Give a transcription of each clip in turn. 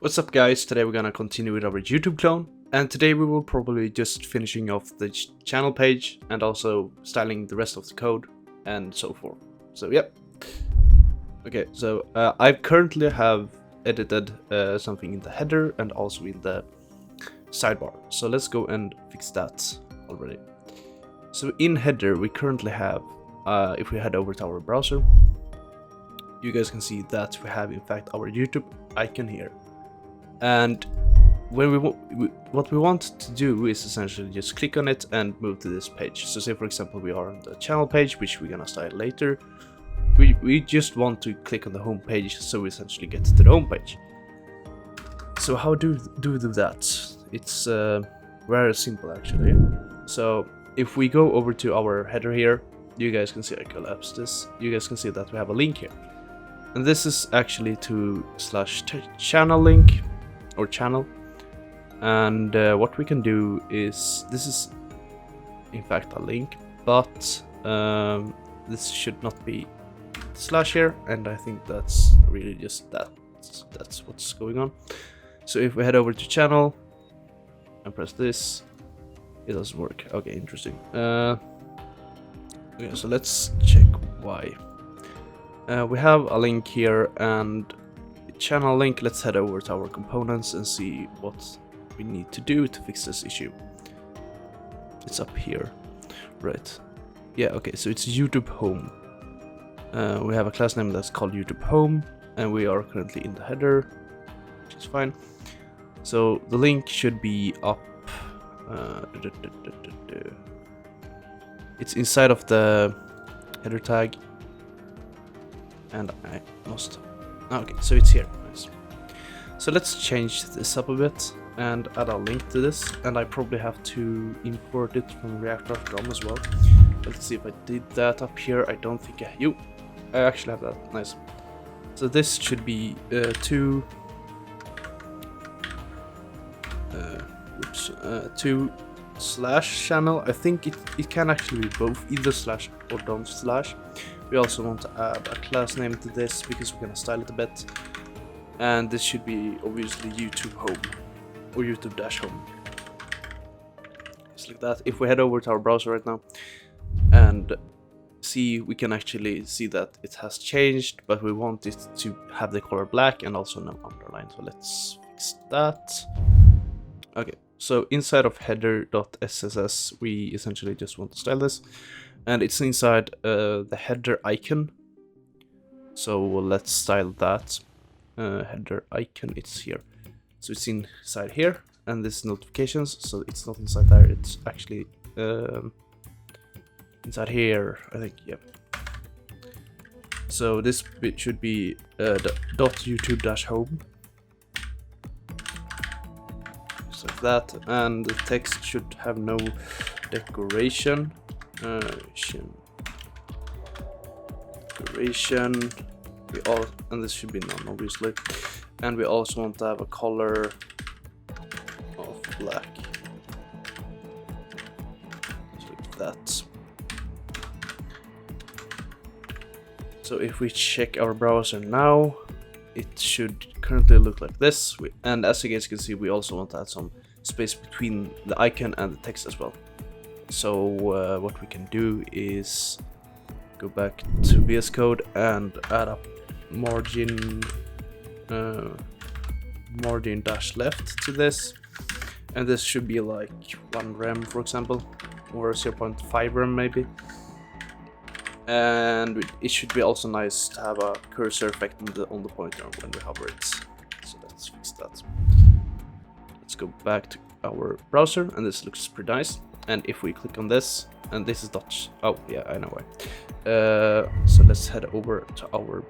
What's up guys, today we're gonna continue with our YouTube clone, and today we will probably just finishing off the channel page and also styling the rest of the code and so forth. So yep. Okay, so I currently have edited something in the header and also in the sidebar. So let's go and fix that already. So in header we currently have, if we head over to our browser, you guys can see that we have in fact our YouTube icon here. And when what we want to do is essentially just click on it and move to this page. So say for example we are on the channel page, which we're gonna style later. We just want to click on the home page, so we essentially get to the home page. So how do we do that? It's very simple actually. So if we go over to our header here, you guys can see, I collapse this, you guys can see that we have a link here. And this is actually to /channel link or channel. And what we can do is, this is in fact a link, but this should not be slash here, and I think that's really just that's what's going on. So if we head over to channel and press this, it doesn't work. Okay, interesting. Okay, so let's check why. We have a link here and channel link. Let's head over to our components and see what we need to do to fix this issue. It's up here, right? Yeah, okay, so it's YouTube home. We have a class name that's called YouTube home, and we are currently in the header, which is fine. So the link should be up. It's inside of the header tag, and I must. Okay, so it's here. Nice. So let's change this up a bit and add a link to this, and I probably have to import it from react.com as well. Let's see if I did that up here. I don't think I actually have that. Nice. So this should be two slash channel. I think it can actually be both, either slash or don't slash. We also want to add a class name to this because we're gonna style it a bit. And this should be obviously YouTube home or YouTube dash home. Just like that. If we head over to our browser right now and see, we can actually see that it has changed, but we want it to have the color black and also no underline. So let's fix that. Okay, so inside of header.css, we essentially just want to style this. And it's inside the header icon. So let's style that. Header icon, it's here. So it's inside here, and this is notifications, so it's not inside there, it's actually inside here, I think, yep. So this bit should be .youtube-home. Just like that, and the text should have no decoration. Decoration, and this should be none obviously, and we also want to have a color of black, like that. So if we check our browser now, it should currently look like this, and as you guys can see, we also want to add some space between the icon and the text as well. So what we can do is go back to VS Code and add a margin dash left to this, and this should be like 1 rem for example, or 0.5 rem maybe. And it should be also nice to have a cursor effect on the pointer when we hover it. So let's fix that. Let's go back to our browser, and this looks pretty nice. And if we click on this, and this is Dutch. Oh yeah, I know why. So let's head over to our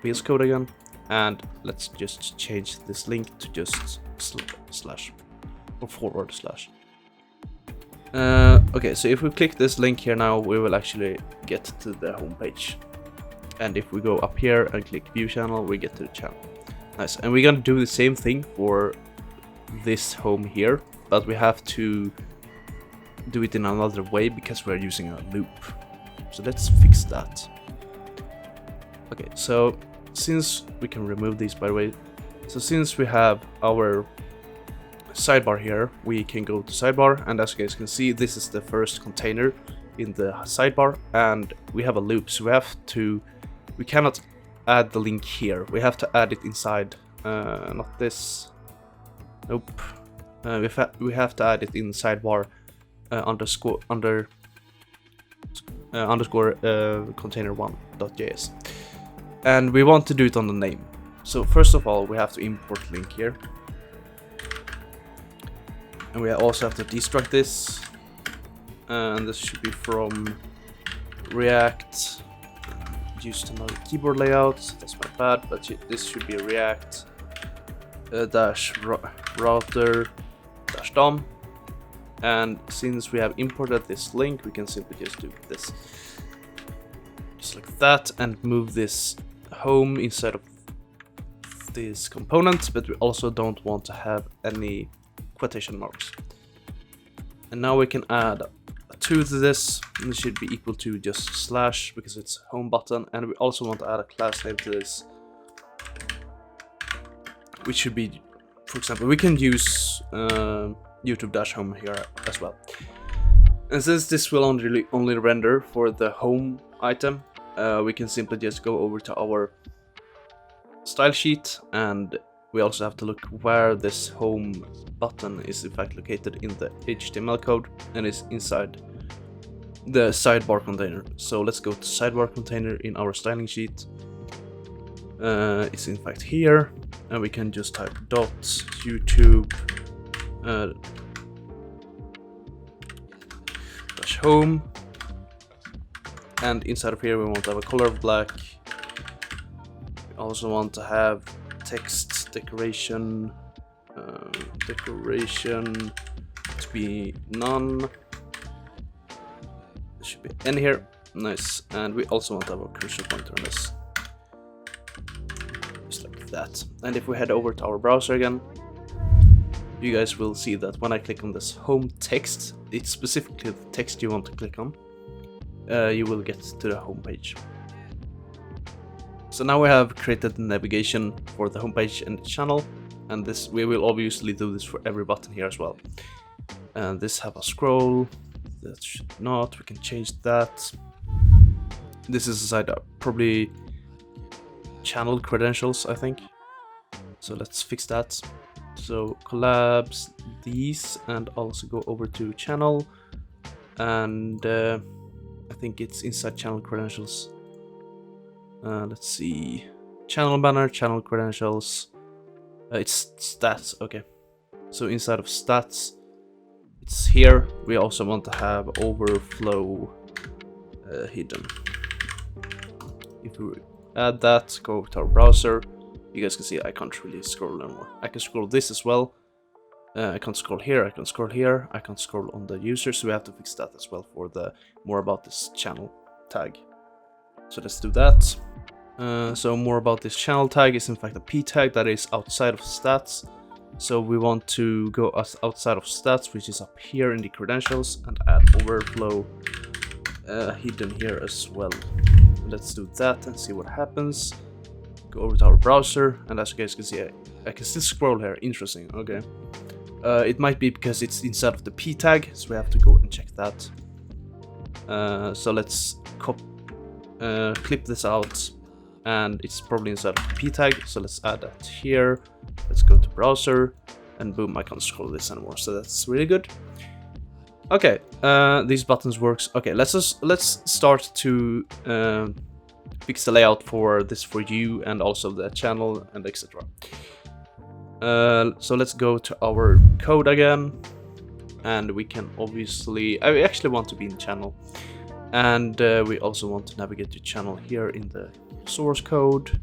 VS Code again, and let's just change this link to just slash or forward slash. Okay, so if we click this link here now, we will actually get to the home page. And if we go up here and click view channel, we get to the channel. Nice. And we're gonna do the same thing for this home here, but we have to do it in another way because we're using a loop. So let's fix that. Okay, so since we can remove these, by the way, So since we have our sidebar here, we can go to sidebar, and as you guys can see, this is the first container in the sidebar, and we have a loop, so we cannot add the link here. We have to add it inside, not this. Nope. We have to add it in sidebar underscore container1.js, and we want to do it on the name. So first of all, we have to import link here, and we also have to destruct this, and this should be from React. Used another keyboard layout, that's my bad, but this should be React dash router dash DOM. And since we have imported this link, we can simply just do this, just like that, and move this home inside of this component, but we also don't want to have any quotation marks. And now we can add a 2 to this, and it should be equal to just slash because it's home button, and we also want to add a class name to this, which should be, for example, we can use YouTube-home here as well. And since this will only render for the home item, we can simply just go over to our style sheet, and we also have to look where this home button is in fact located in the HTML code, and it's inside the sidebar container. So let's go to sidebar container in our styling sheet. It's in fact here, and we can just type .youtube dash home, and inside of here we want to have a color of black. We also want to have text decoration to be none. There should be n here. Nice. And we also want to have a cursor pointer on this, just like that. And if we head over to our browser again, you guys will see that when I click on this home text, it's specifically the text you want to click on. You will get to the home page. So now we have created the navigation for the homepage and the channel, and this we will obviously do this for every button here as well. And this have a scroll, that should not. We can change that. This is aside probably channel credentials, I think. So let's fix that. So collapse these and also go over to channel, and I think it's inside channel credentials. Let's see, channel banner, channel credentials, it's stats. Okay, so inside of stats, it's here. We also want to have overflow hidden. If we add that, go to our browser, you guys can see I can't really scroll anymore. I can scroll this as well. I can't scroll here, I can scroll here, I can't scroll on the user, so we have to fix that as well for the more about this channel tag. So let's do that. So more about this channel tag is in fact a p tag that is outside of stats. So we want to go outside of stats, which is up here in the credentials, and add overflow hidden here as well. Let's do that and see what happens. Go over to our browser, and as you guys can see, I can still scroll here. Interesting. Okay. It might be because it's inside of the p tag, so we have to go and check that. So let's clip this out, and it's probably inside of the p tag, so let's add that here. Let's go to browser, and boom, I can't scroll this anymore, so that's really good. Okay, these buttons works. Okay, let's start to fix the layout for this for you and also the channel and etc. So let's go to our code again, and we can obviously, I actually want to be in channel, and we also want to navigate to channel here in the source code.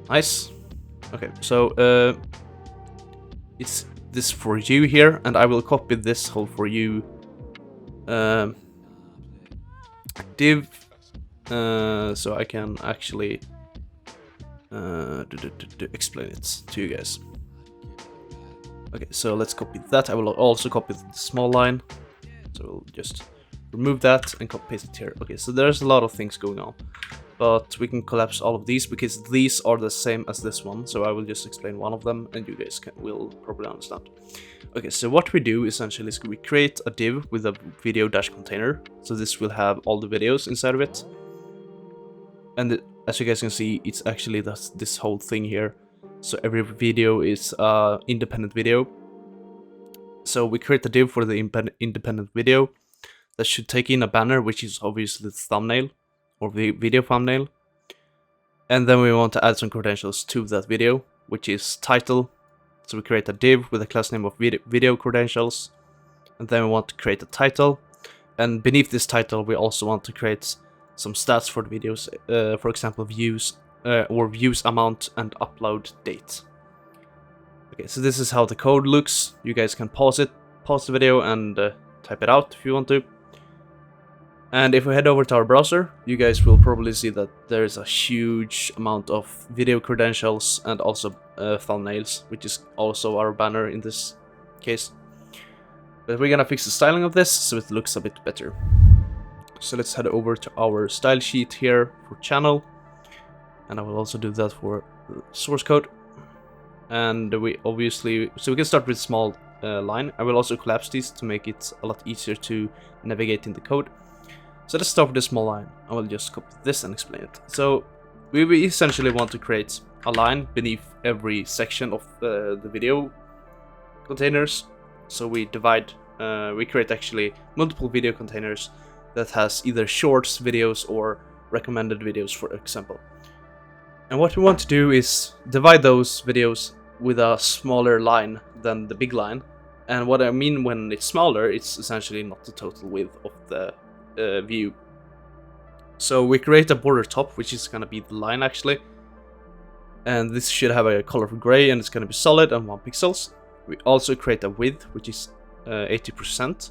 Nice. Okay, so it's this for you here, and I will copy this whole for you div, so I can actually explain it to you guys. Okay, so let's copy that. I will also copy the small line, so we'll just remove that and copy paste it here. Okay, so there's a lot of things going on, but we can collapse all of these because these are the same as this one. So I will just explain one of them and you guys will probably understand. Okay, so what we do essentially is we create a div with a video dash container. So this will have all the videos inside of it. And as you guys can see, it's actually this whole thing here. So every video is independent video. So we create a div for the independent video that should take in a banner, which is obviously the thumbnail or the video thumbnail. And then we want to add some credentials to that video, which is title. So we create a div with a class name of video credentials. And then we want to create a title. And beneath this title, we also want to create some stats for the videos, for example, views or views amount and upload date. Okay, so this is how the code looks. You guys can pause the video and type it out if you want to. And if we head over to our browser, you guys will probably see that there is a huge amount of video credentials and also thumbnails, which is also our banner in this case. But we're gonna fix the styling of this so it looks a bit better. So let's head over to our style sheet here for channel. And I will also do that for source code. And we can start with small line. I will also collapse these to make it a lot easier to navigate in the code. So let's start with a small line. I will just copy this and explain it. So we essentially want to create a line beneath every section of the video containers. So we create actually multiple video containers that has either shorts videos or recommended videos, for example. And what we want to do is divide those videos with a smaller line than the big line. And what I mean when it's smaller, it's essentially not the total width of the view. So we create a border top, which is gonna be the line actually. And this should have a color of gray and it's gonna be solid and 1 pixels. We also create a width, which is 80%.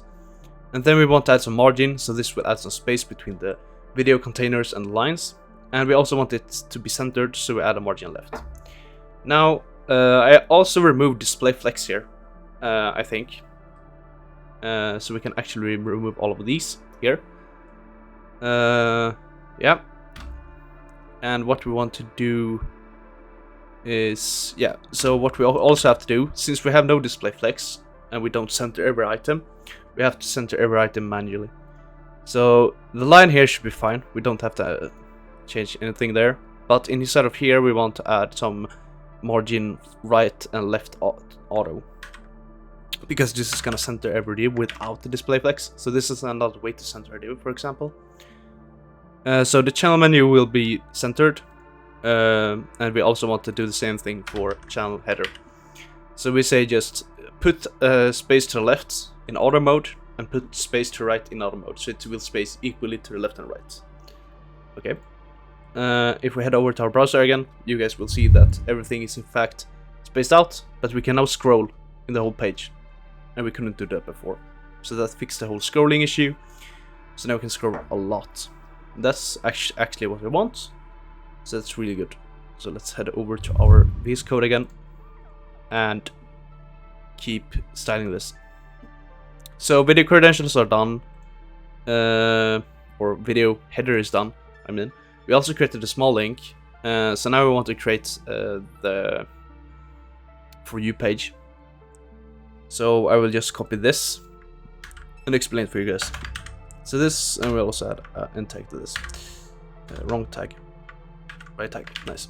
And then we want to add some margin, so this will add some space between the video containers and the lines. And we also want it to be centered, so we add a margin left. Now, I also removed display flex here, I think. So we can actually remove all of these here. Yeah. And what we want to do is, yeah, so what we also have to do, since we have no display flex and we don't center every item, we have to center every item manually. So the line here should be fine. We don't have to change anything there. But inside of here, we want to add some margin right and left auto, because this is gonna center every div without the display flex. So this is another way to center a div, for example. So the channel menu will be centered, and we also want to do the same thing for channel header. So we say just put space to the left in auto mode and put space to right in auto mode, so it will space equally to the left and right. Okay. If we head over to our browser again, you guys will see that everything is in fact spaced out, but we can now scroll in the whole page, and we couldn't do that before. So that fixed the whole scrolling issue. So now we can scroll a lot. That's actually what we want. So that's really good. So let's head over to our VS Code again and keep styling this. So video credentials are done, or video header is done, I mean. We also created a small link, so now we want to create the For You page. So I will just copy this and explain it for you guys. So this, and we'll also add end tag to this. Wrong tag. Right tag, nice.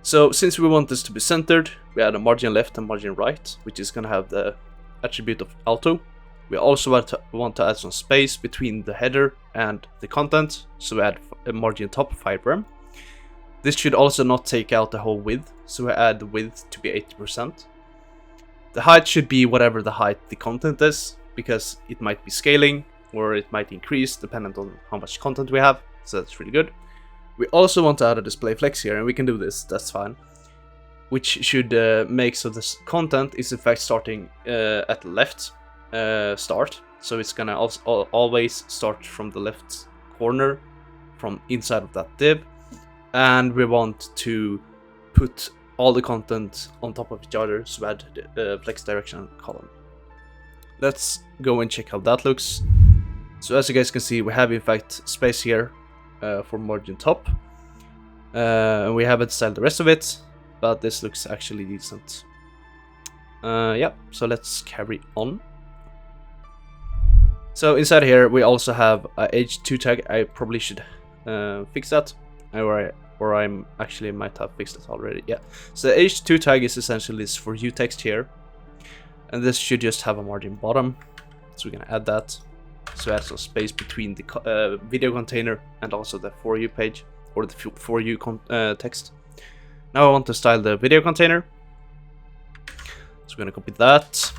So since we want this to be centered, we add a margin left and margin right, which is gonna have the attribute of auto. We also want to add some space between the header and the content, so we add a margin top 5rem. This should also not take out the whole width, so we add the width to be 80%. The height should be whatever the height the content is, because it might be scaling or it might increase depending on how much content we have, so that's really good. We also want to add a display flex here, and we can do this, that's fine. Which should make so this content is in fact starting at the left start, so it's gonna also always start from the left corner from inside of that div, and we want to put all the content on top of each other, so add the flex direction column. Let's go and check how that looks. So as you guys can see, we have in fact space here for margin top, We haven't styled the rest of it, but this looks actually decent. Yeah, so let's carry on. So inside here we also have a h2 tag. I probably should fix that, or I'm actually might have fixed it already. Yeah, so the h2 tag is essentially this for you text here, and this should just have a margin bottom. So we're gonna add that. So add some space between the video container and also the for you page, or the for you text. Now I want to style the video container. So we're gonna copy that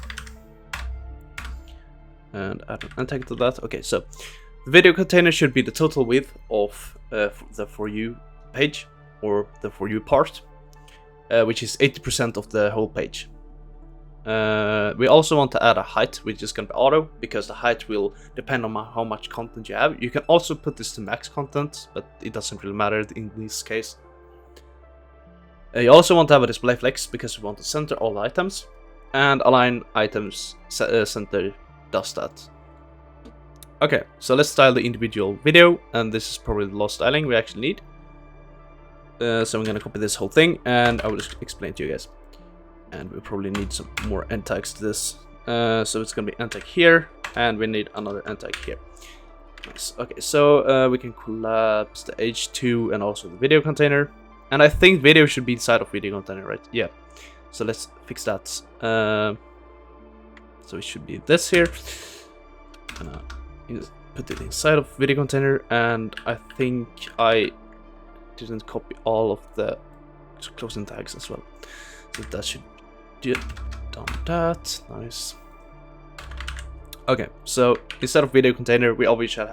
and add an end tag to that. Okay, so the video container should be the total width of the for you page, or the for you part, which is 80% of the whole page. We also want to add a height, which is going to be auto, because the height will depend on how much content you have. You can also put this to max content, but it doesn't really matter in this case. You also want to have a display flex, because we want to center all items, and align items center does that. Okay, so let's style the individual video, and this is probably the last styling we actually need. So I'm going to copy this whole thing, and I will just explain to you guys. And we probably need some more end tags to this. So it's going to be end tag here, and we need another end tag here. Nice. Okay, so we can collapse the h2 and also the video container. And I think video should be inside of video container, right? Yeah. So let's fix that. So it should be this here. Put it inside of video container, and I think I didn't copy all of the closing tags as well. So that should do done that. Nice. Okay, so instead of video container, we obviously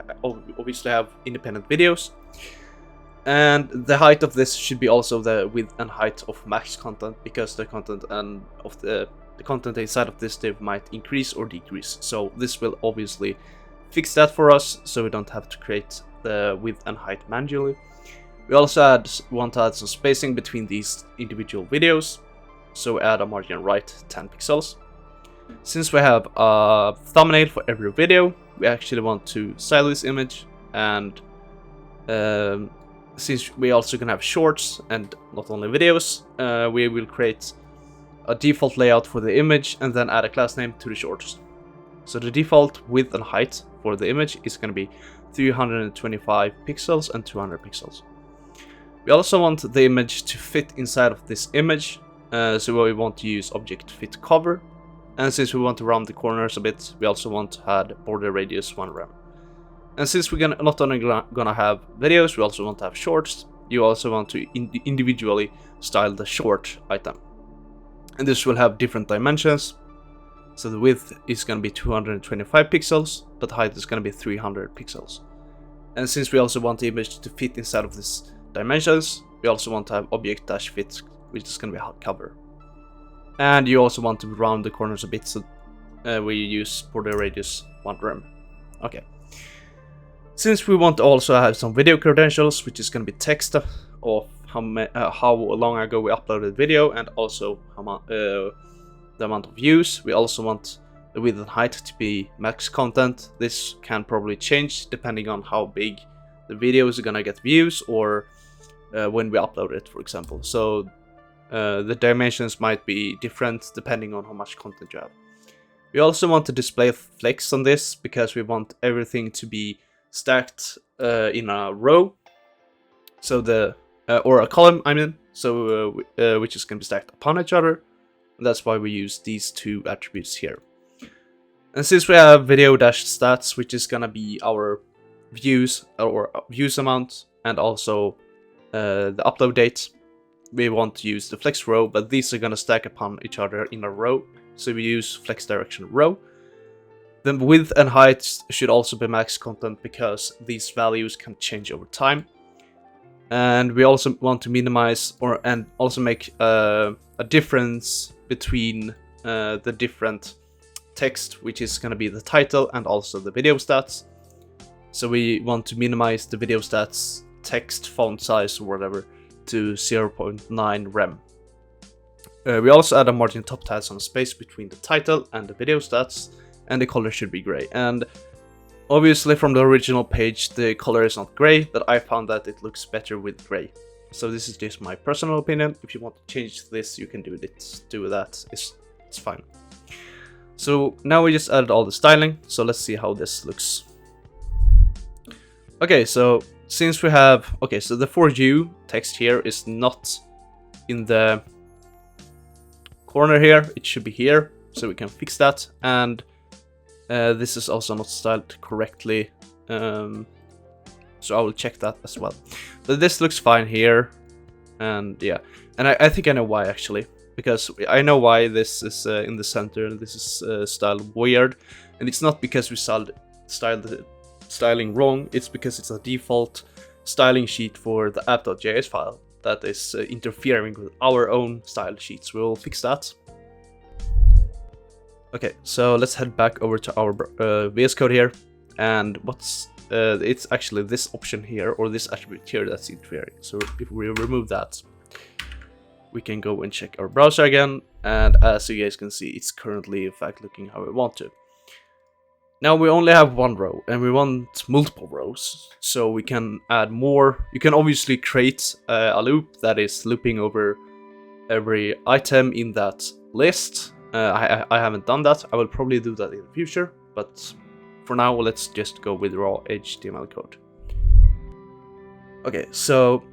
have independent videos, and the height of this should be also the width and height of max content, because the content and of the content inside of this div might increase or decrease. So this will obviously fix that for us, so we don't have to create the width and height manually. We also want to add some spacing between these individual videos, so add a margin right 10 pixels. Since we have a thumbnail for every video, we actually want to style this image, and since we also gonna have shorts and not only videos, we will create a default layout for the image and then add a class name to the shorts. So the default width and height for the image is going to be 325 pixels and 200 pixels. We also want the image to fit inside of this image, so we want to use object fit cover. And since we want to round the corners a bit, we also want to add border radius 1 rem. And since we're not only gonna have videos, we also want to have shorts. You also want to individually style the short item. And this will have different dimensions. So the width is going to be 225 pixels, but the height is going to be 300 pixels. And since we also want the image to fit inside of these dimensions, we also want to have object-fit, which is going to be cover. And you also want to round the corners a bit, so we use border radius 1 rem. Okay. Since we want to also have some video credentials, which is going to be text of how long ago we uploaded video, and also the amount of views. We also want the width and height to be max content. This can probably change depending on how big the video is gonna get views, or when we upload it, for example. So the dimensions might be different depending on how much content you have. We also want to display flex on this, because we want everything to be stacked in a row, so or a column, I mean, so which is going to be stacked upon each other. And that's why we use these two attributes here. And since we have video-stats, which is going to be our views, or views amount, and also the upload date, we want to use the flex row, but these are going to stack upon each other in a row, so we use flex direction row. The width and height should also be max content, because these values can change over time. And we also want to minimize and also make a difference between the different text, which is going to be the title and also the video stats. So we want to minimize the video stats text font size or whatever to 0.9 rem. We also add a margin top tab on space between the title and the video stats, and the color should be gray. And obviously from the original page the color is not gray, but I found that it looks better with gray. So this is just my personal opinion. If you want to change this, you can do that. It's fine. So now we just added all the styling. So let's see how this looks. Okay, so since we have, okay, so the for you text here is not in the corner here. It should be here. So we can fix that. And this is also not styled correctly. So I will check that as well. But this looks fine here. And yeah, and I think I know why actually. Because I know why this is in the center. This is styled weird. And it's not because we styled the styling wrong. It's because it's a default styling sheet for the app.js file that is interfering with our own style sheets. We'll fix that. Okay, so let's head back over to our VS Code here. And it's actually this option here, or this attribute here, that's interfering. So if we remove that, we can go and check our browser again. And as you guys can see, it's currently in fact looking how we want to. Now we only have one row and we want multiple rows. So we can add more. You can obviously create a loop that is looping over every item in that list. I haven't done that. I will probably do that in the future, but for now, let's just go with raw HTML code. Okay, so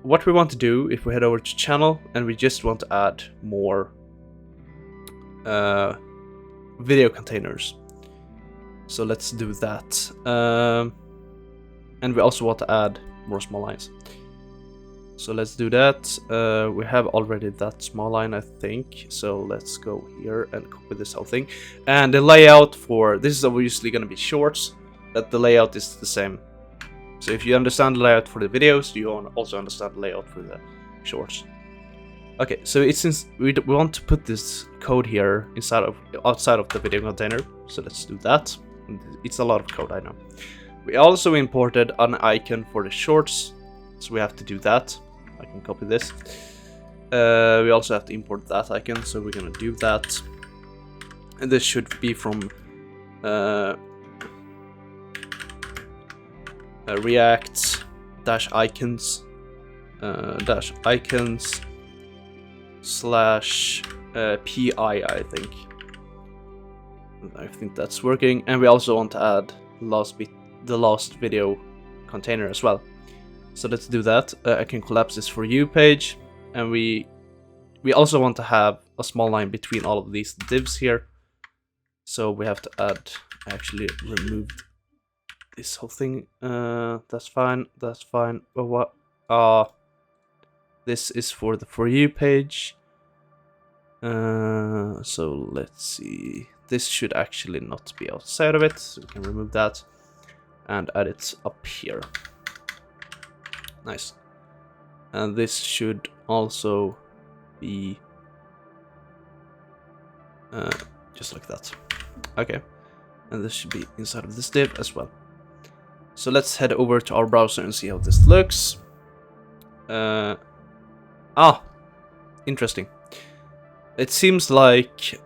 what we want to do, if we head over to channel and we just want to add more video containers. So let's do that. And we also want to add more small lines. So let's do that. We have already that small line, I think. So let's go here and copy this whole thing. And the layout for this is obviously going to be shorts, but the layout is the same. So if you understand the layout for the videos, you also understand the layout for the shorts. Okay, so it's since we want to put this code here outside of the video container. So let's do that. It's a lot of code, I know. We also imported an icon for the shorts, so we have to do that. I can copy this. We also have to import that icon, so we're gonna do that. And this should be from React -icons /PI, I think. I think that's working. And we also want to add the last video container as well. So let's do that. I can collapse this for you page, and we also want to have a small line between all of these divs here. So we have to add. I actually removed this whole thing. That's fine. That's fine. But what? This is for the for you page. So let's see. This should actually not be outside of it. So we can remove that and add it up here. Nice. And this should also be just like that. Okay. And this should be inside of this div as well. So let's head over to our browser and see how this looks. Interesting. It seems like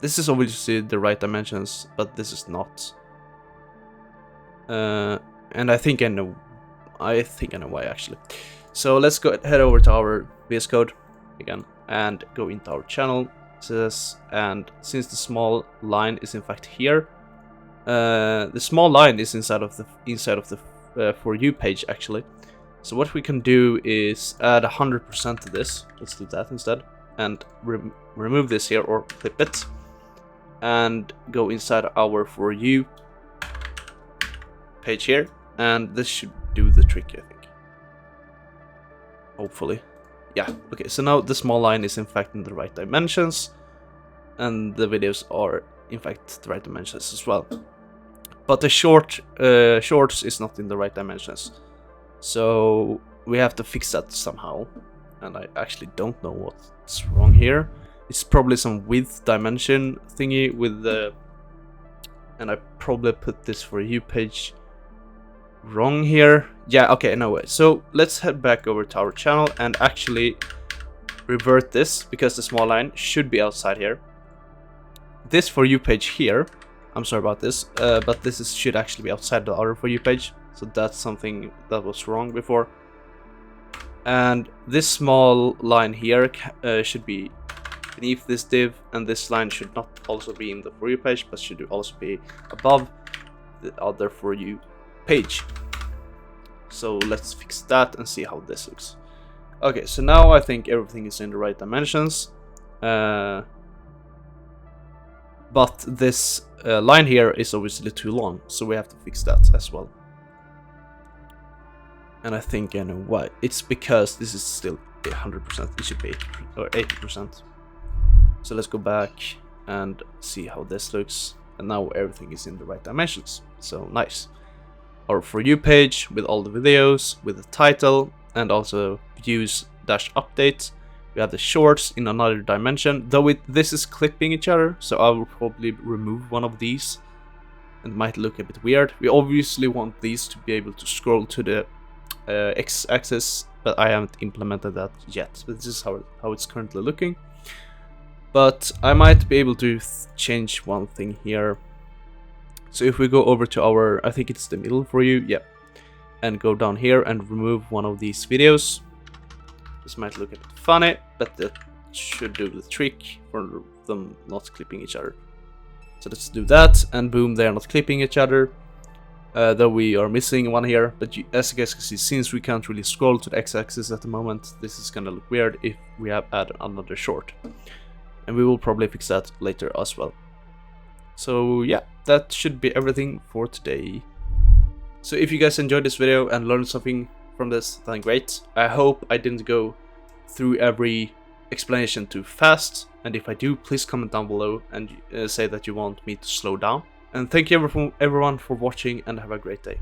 this is obviously the right dimensions, but this is not. And I think I know why actually. So let's head over to our VS Code again and go into our channel. And since the small line is in fact here, the small line is inside of the for you page actually. So what we can do is add 100% to this. Let's do that instead, and remove this here or clip it, and go inside our for you page here, and this should do the trick, I think. Hopefully. Yeah, okay, so now the small line is in fact in the right dimensions, and the videos are in fact the right dimensions as well. But the shorts is not in the right dimensions. So we have to fix that somehow. And I actually don't know what's wrong here. It's probably some width dimension thingy with the... And I probably put this for you page wrong here. Yeah, okay, no way. So let's head back over to our channel and actually revert this, because the small line should be outside here. This for you page here, I'm sorry about this, but this should actually be outside the other for you page. So that's something that was wrong before. And this small line here should be beneath this div, and this line should not also be in the For You page, but should also be above the other For You page. So let's fix that and see how this looks. Okay, so now I think everything is in the right dimensions. But this line here is obviously too long, so we have to fix that as well. And I think I know why. It's because this is still 100%. It should be 80% or 80%. So let's go back and see how this looks. And now everything is in the right dimensions. So nice. Our For You page with all the videos, with the title, and also views-update. We have the shorts in another dimension, though this is clipping each other, so I will probably remove one of these. It might look a bit weird. We obviously want these to be able to scroll to the x-axis, but I haven't implemented that yet. This is how it's currently looking. But I might be able to change one thing here. So if we go over to our, I think it's the middle For You, yeah, and go down here and remove one of these videos. This might look a bit funny, but that should do the trick for them not clipping each other. So let's do that, and boom, they are not clipping each other. Though we are missing one here, but as you guys can see, since we can't really scroll to the x-axis at the moment, this is gonna look weird if we have added another short. And we will probably fix that later as well. So yeah, that should be everything for today. So if you guys enjoyed this video and learned something from this, then great. I hope I didn't go through every explanation too fast, and if I do, please comment down below and say that you want me to slow down. And thank you everyone for watching, and have a great day.